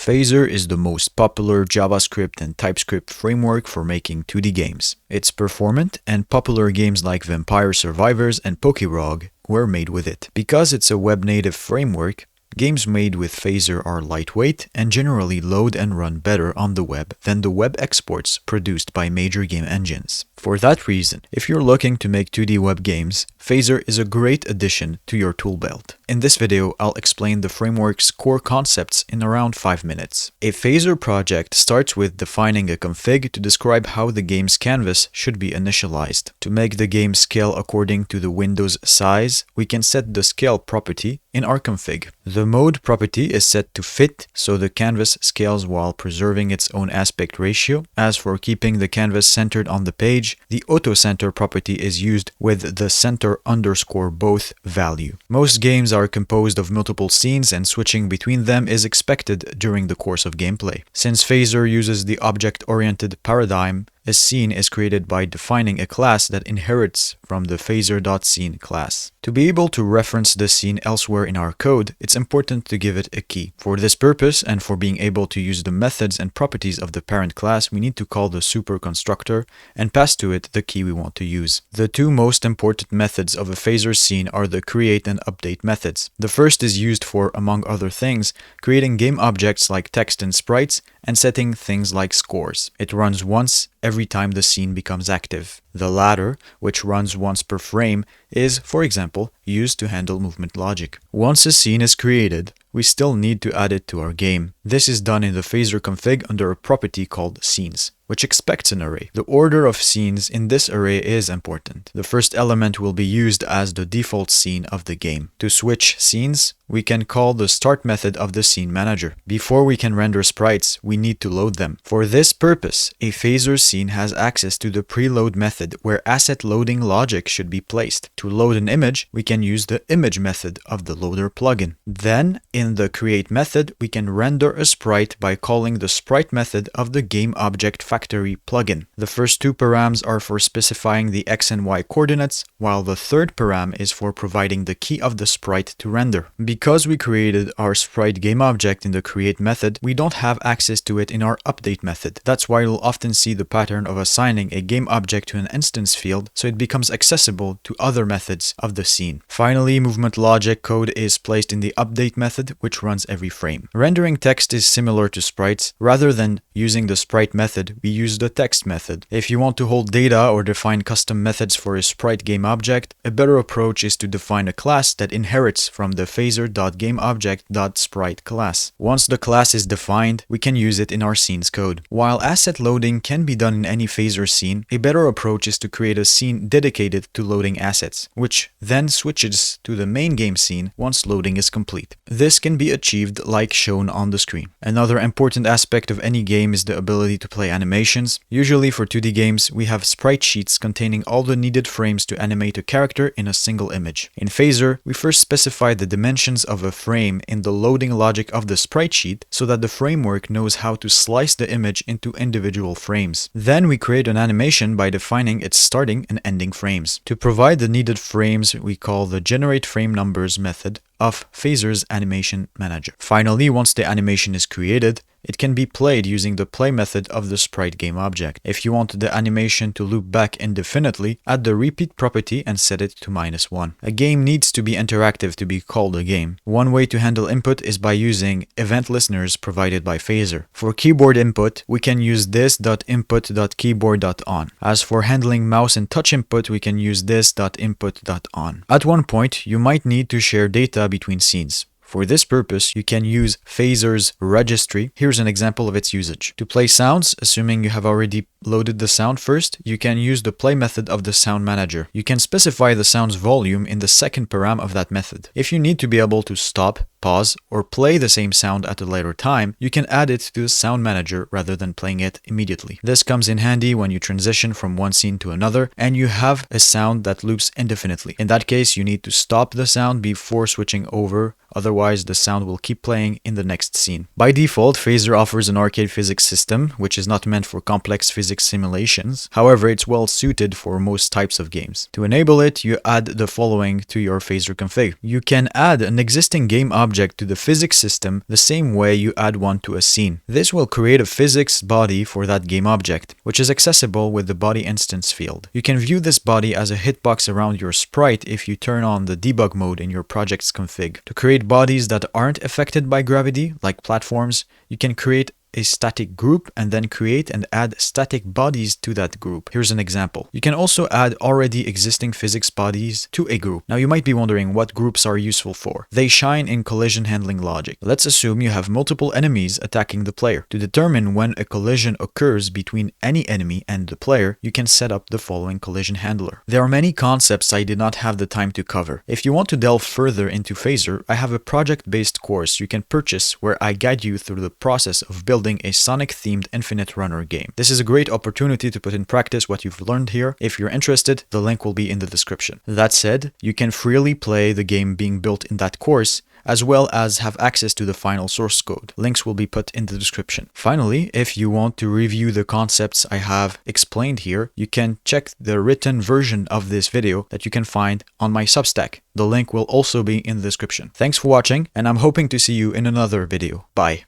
Phaser is the most popular JavaScript and TypeScript framework for making 2D games. It's performant, and popular games like Vampire Survivors and Pokérog were made with it. Because it's a web-native framework, games made with Phaser are lightweight and generally load and run better on the web than the web exports produced by major game engines. For that reason, if you're looking to make 2D web games, Phaser is a great addition to your toolbelt. In this video, I'll explain the framework's core concepts in around 5 minutes. A Phaser project starts with defining a config to describe how the game's canvas should be initialized. To make the game scale according to the window's size, we can set the scale property in our config. The mode property is set to fit, so the canvas scales while preserving its own aspect ratio. As for keeping the canvas centered on the page, the auto center property is used with the center underscore both value. Most games are composed of multiple scenes, and switching between them is expected during the course of gameplay. Since Phaser uses the object-oriented paradigm, a scene is created by defining a class that inherits from the Phaser.scene class. To be able to reference the scene elsewhere in our code, it's important to give it a key. For this purpose, and for being able to use the methods and properties of the parent class, we need to call the super constructor and pass to it the key we want to use. The two most important methods of a Phaser scene are the create and update methods. The first is used for, among other things, creating game objects like text and sprites, and setting things like scores. It runs once every time the scene becomes active. The latter, which runs once per frame, is, for example, used to handle movement logic. Once a scene is created, we still need to add it to our game. This is done in the Phaser config under a property called scenes, which expects an array. The order of scenes in this array is important. The first element will be used as the default scene of the game. To switch scenes, we can call the start method of the scene manager. Before we can render sprites, we need to load them. For this purpose, a Phaser scene has access to the preload method where asset loading logic should be placed. To load an image, we can use the image method of the loader plugin. Then, in the create method, we can render a sprite by calling the sprite method of the game object factory plugin. The first two params are for specifying the x and y coordinates, while the third param is for providing the key of the sprite to render. Because we created our sprite game object in the create method, we don't have access to it in our update method. That's why you'll often see the pattern of assigning a game object to an instance field, so it becomes accessible to other methods of the scene. Finally, movement logic code is placed in the update method, which runs every frame. Rendering text is similar to sprites. Rather than using the sprite method, we use the text method. If you want to hold data or define custom methods for a sprite game object, a better approach is to define a class that inherits from the Phaser.gameObject.sprite class. Once the class is defined, we can use it in our scenes code. While asset loading can be done in any Phaser scene, a better approach is to create a scene dedicated to loading assets, which then switches to the main game scene once loading is complete. This can be achieved like shown on the screen. Another important aspect of any game is the ability to play animations. Usually for 2D games, we have sprite sheets containing all the needed frames to animate a character in a single image. In Phaser, we first specify the dimensions of a frame in the loading logic of the sprite sheet so that the framework knows how to slice the image into individual frames. Then we create an animation by defining its starting and ending frames. To provide the needed frames, we call the generateFrameNumbers method of Phaser's animation manager. Finally, once the animation is created, it can be played using the play method of the sprite game object. If you want the animation to loop back indefinitely, add the repeat property and set it to -1. A game needs to be interactive to be called a game. One way to handle input is by using event listeners provided by Phaser. For keyboard input, we can use this.input.keyboard.on. As for handling mouse and touch input, we can use this.input.on. At one point, you might need to share data between scenes. For this purpose, you can use Phaser's registry. Here's an example of its usage. To play sounds, assuming you have already loaded the sound first, you can use the play method of the sound manager. You can specify the sound's volume in the second param of that method. If you need to be able to stop, pause, or play the same sound at a later time, you can add it to the sound manager rather than playing it immediately. This comes in handy when you transition from one scene to another and you have a sound that loops indefinitely. In that case, you need to stop the sound before switching over, otherwise the sound will keep playing in the next scene. By default, Phaser offers an arcade physics system, which is not meant for complex physics simulations. However, it's well suited for most types of games. To enable it, you add the following to your Phaser config. You can add an existing game object object to the physics system the same way you add one to a scene. This will create a physics body for that game object, which is accessible with the body instance field. You can view this body as a hitbox around your sprite if you turn on the debug mode in your project's config. To create bodies that aren't affected by gravity, like platforms, you can create a static group and then create and add static bodies to that group. Here's an example. You can also add already existing physics bodies to a group. Now you might be wondering what groups are useful for. They shine in collision handling logic. Let's assume you have multiple enemies attacking the player. To determine when a collision occurs between any enemy and the player, you can set up the following collision handler. There are many concepts I did not have the time to cover. If you want to delve further into Phaser, I have a project-based course you can purchase where I guide you through the process of building a Sonic-themed Infinite Runner game. This is a great opportunity to put in practice what you've learned here. If you're interested, the link will be in the description. That said, you can freely play the game being built in that course, as well as have access to the final source code. Links will be put in the description. Finally, if you want to review the concepts I have explained here, you can check the written version of this video that you can find on my Substack. The link will also be in the description. Thanks for watching, and I'm hoping to see you in another video. Bye.